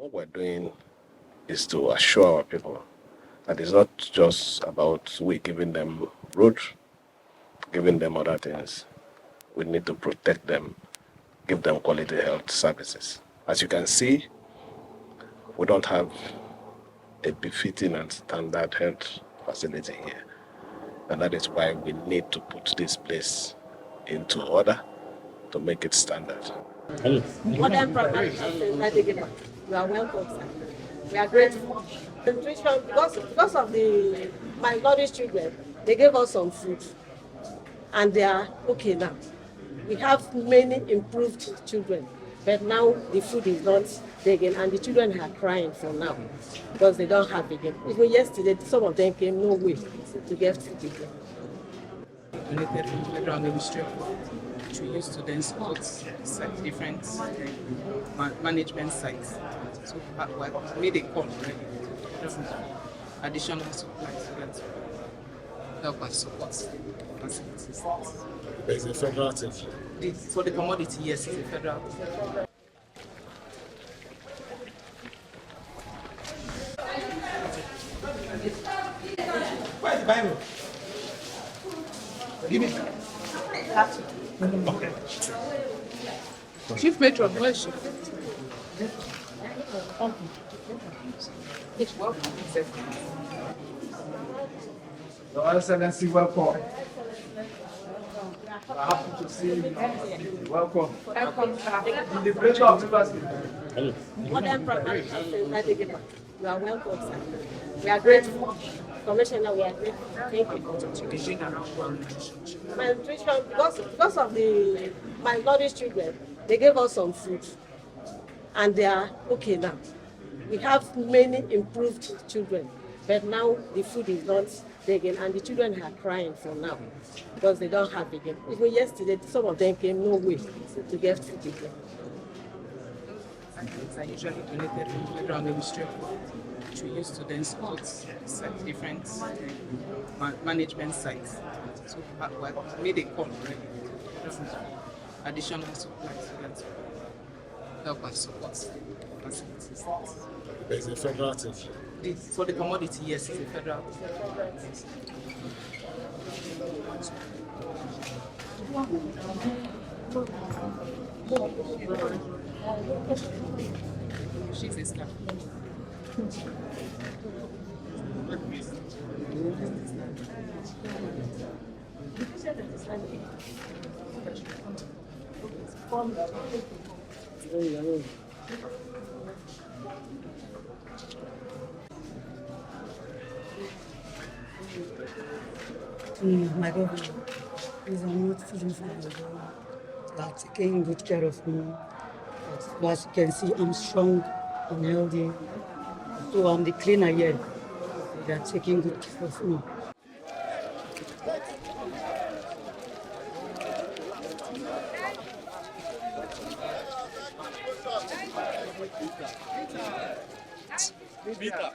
What we're doing is to assure our people that it's not just about we giving them road, giving them other things. We need to protect them, give them quality health services. As you can see, we don't have a befitting and standard health facility here. And that is why we need to put this place into order to make it standard. Modern primary Degema. You are welcome, sir. We are grateful. Nutrition, because of the malnourished children, they gave us some food, and they are okay now. We have many improved children, but now the food is not taken, and the children are crying for now because they don't have it again. Even yesterday, some of them came no way to get food again. Donated from Federal Ministry of Health, which we use to then support different management sites. So we made a call already. Additional supplies to help us support facilities. There's a federal thing. For the commodity, yes, it's a federal. Where's the Bible? Give me. Okay. Chief Matron, where is she? Welcome. Your Excellency, welcome. I'm happy to see you. Welcome. The Liberator of Liberty. Modern primary Degema. You are welcome, sir. We are grateful. Commissioner, we are grateful. Thank you. Malnutrition, because of the malnourished children, they gave us some food, and they are okay now. We have many improved children, but now the food is not taken, and the children are crying for now because they don't have it again. Even yesterday, some of them came no way to get food again. Are usually donated from Federal Ministry of Health, which we use to then support different management sites. So we made a call already. Additional supplies to help us support facilities. There's a federal thing. For the commodity, yes, it's a federal. She's a staff. My governor is not feeling fine, but taking good care of me. But as you can see, I'm strong and healthy. So I'm the cleaner here. They are taking good care of me. Peter.